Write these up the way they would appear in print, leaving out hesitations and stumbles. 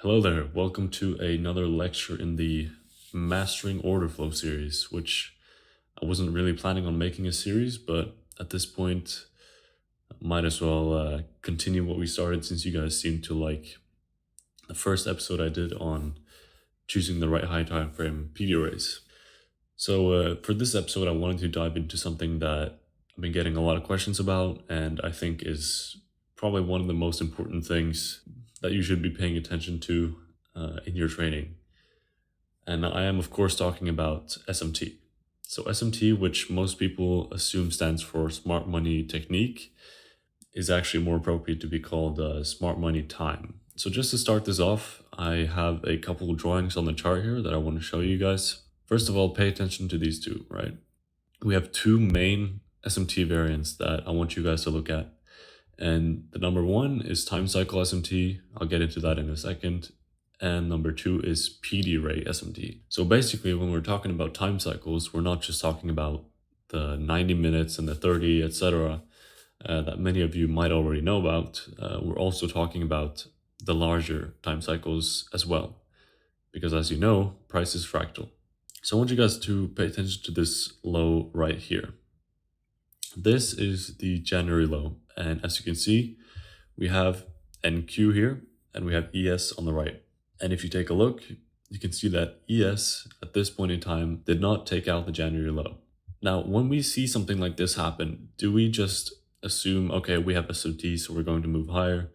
Hello there, welcome to another lecture in the Mastering Orderflow series, which I wasn't really planning on making a series, but at this point, might as well continue what we started since you guys seem to like the first episode I did on choosing the right high time frame PD arrays. So for this episode, I wanted to dive into something that I've been getting a lot of questions about, and I think is probably one of the most important things that you should be paying attention to in your trading. And I am, of course, talking about SMT. So SMT, which most people assume stands for Smart Money Technique, is actually more appropriate to be called Smart Money Time. So just to start this off, I have a couple of drawings on the chart here that I want to show you guys. First of all, pay attention to these two, right? We have two main SMT variants that I want you guys to look at. And the number one is time cycle SMT. I'll get into that in a second. And number two is PD array SMT. So basically, when we're talking about time cycles, we're not just talking about the 90 minutes and the 30, etc. That many of you might already know about. We're also talking about the larger time cycles as well. Because as you know, price is fractal. So I want you guys to pay attention to this low right here. This is the January low. And as you can see, we have NQ here and we have ES on the right. And if you take a look, you can see that ES at this point in time did not take out the January low. Now, when we see something like this happen, do we just assume, okay, we have SMT, so we're going to move higher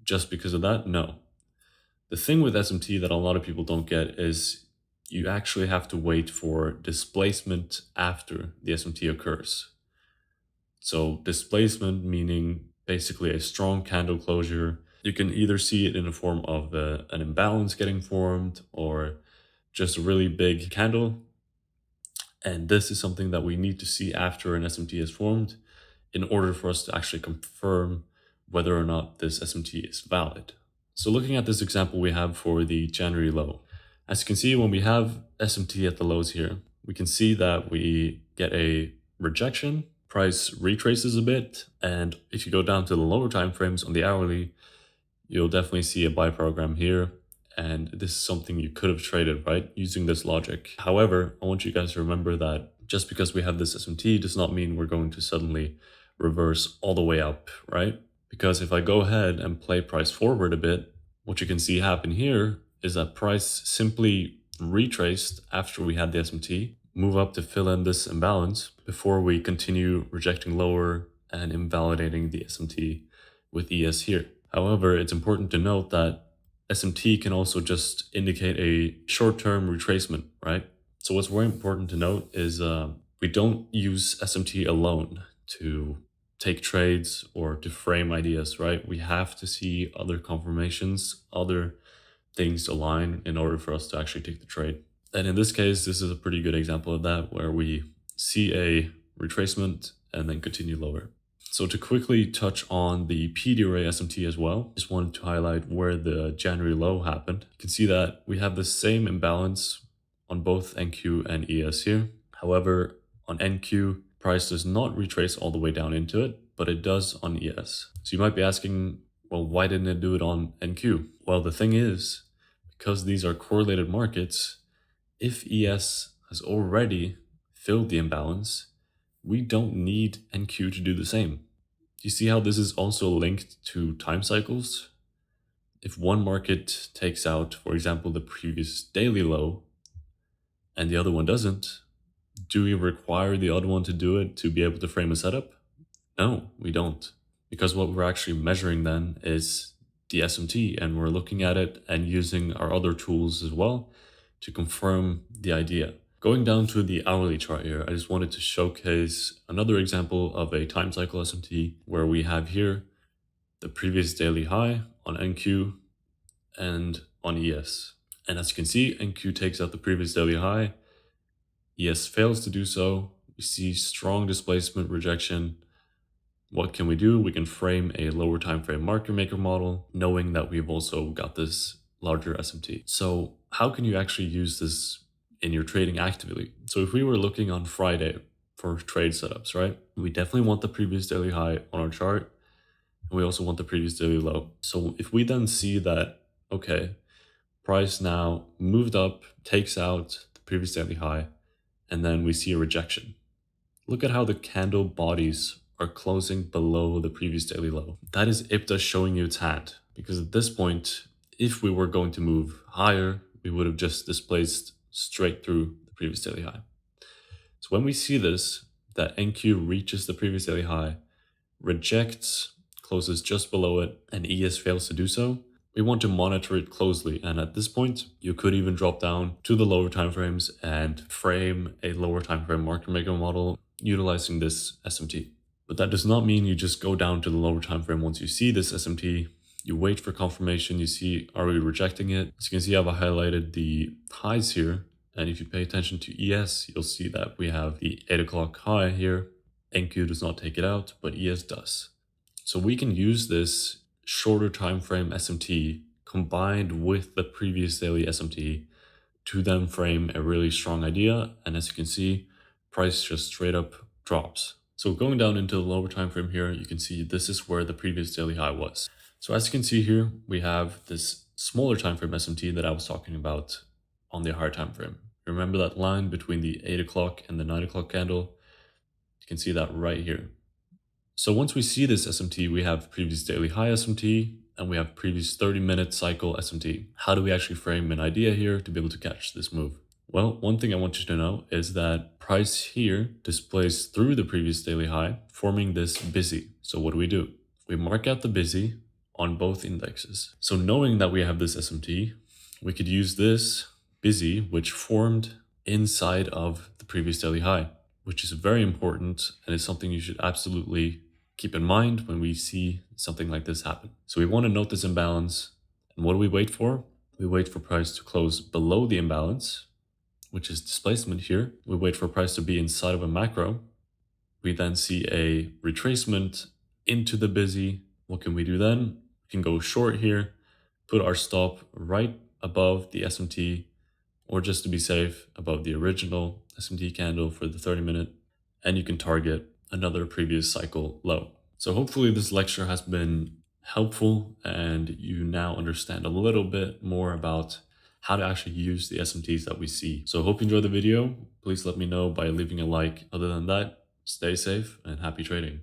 just because of that? No. The thing with SMT that a lot of people don't get is you actually have to wait for displacement after the SMT occurs. So displacement meaning basically a strong candle closure. You can either see it in the form of an imbalance getting formed or just a really big candle. And this is something that we need to see after an SMT is formed in order for us to actually confirm whether or not this SMT is valid. So looking at this example we have for the January low, as you can see, when we have SMT at the lows here, we can see that we get a rejection, price retraces a bit, and if you go down to the lower time frames on the hourly, you'll definitely see a buy program here, and this is something you could have traded, right, using this logic. However, I want you guys to remember that just because we have this SMT does not mean we're going to suddenly reverse all the way up, right? Because if I go ahead and play price forward a bit, what you can see happen here is that price simply retraced after we had the SMT, move up to fill in this imbalance before we continue rejecting lower and invalidating the SMT with ES here. However, it's important to note that SMT can also just indicate a short-term retracement, right? So what's very important to note is we don't use SMT alone to take trades or to frame ideas, right? We have to see other confirmations, other things align in order for us to actually take the trade. And in this case, this is a pretty good example of that, where we see a retracement and then continue lower. So to quickly touch on the PD array SMT as well, just wanted to highlight where the January low happened. You can see that we have the same imbalance on both NQ and ES here. However, on NQ, price does not retrace all the way down into it, but it does on ES. So you might be asking, well, why didn't it do it on NQ? Well, the thing is, because these are correlated markets, if ES has already filled the imbalance, we don't need NQ to do the same. You see how this is also linked to time cycles? If one market takes out, for example, the previous daily low, and the other one doesn't, do we require the other one to do it to be able to frame a setup? No, we don't. Because what we're actually measuring then is the SMT, and we're looking at it and using our other tools as well to confirm the idea. Going down to the hourly chart here, I just wanted to showcase another example of a time cycle SMT where we have here the previous daily high on NQ and on ES. And as you can see, NQ takes out the previous daily high, ES fails to do so. We see strong displacement rejection. What can we do? We can frame a lower time frame market maker model, knowing that we've also got this larger SMT. So how can you actually use this in your trading actively? So if we were looking on Friday for trade setups, right? We definitely want the previous daily high on our chart. And we also want the previous daily low. So if we then see that, okay, Price now moved up, takes out the previous daily high, and then we see a rejection. Look at how the candle bodies are closing below the previous daily low. That is IPTA showing you its hand, because at this point, if we were going to move higher, we would have just displaced straight through the previous daily high. So when we see this, that NQ reaches the previous daily high, rejects, closes just below it, and ES fails to do so, we want to monitor it closely. And at this point, you could even drop down to the lower timeframes and frame a lower timeframe market maker model utilizing this SMT. But that does not mean you just go down to the lower timeframe once you see this SMT. You wait for confirmation, you see, are we rejecting it? As you can see, I've highlighted the highs here. And if you pay attention to ES, you'll see that we have the 8 o'clock high here. NQ does not take it out, but ES does. So we can use this shorter time frame SMT combined with the previous daily SMT to then frame a really strong idea. And as you can see, price just straight up drops. So going down into the lower time frame here, you can see this is where the previous daily high was. So as you can see here, we have this smaller time frame SMT that I was talking about on the higher time frame. Remember that line between the 8 o'clock and the 9 o'clock candle? You can see that right here. So once we see this SMT, we have previous daily high SMT and we have previous 30-minute cycle SMT. How do we actually frame an idea here to be able to catch this move? Well, one thing I want you to know is that price here displays through the previous daily high, forming this busy. So what do? We mark out the busy on both indexes. So knowing that we have this SMT, we could use this busy, which formed inside of the previous daily high, which is very important and is something you should absolutely keep in mind when we see something like this happen. So we want to note this imbalance. And what do we wait for? We wait for price to close below the imbalance, which is displacement here. We wait for price to be inside of a macro. We then see a retracement into the busy. What can we do then? We can go short here, put our stop right above the SMT, or just to be safe, above the original SMT candle for the 30-minute, and you can target another previous cycle low. So hopefully this lecture has been helpful and you now understand a little bit more about how to actually use the SMTs that we see. So hope you enjoyed the video. Please let me know by leaving a like. Other than that, stay safe and happy trading.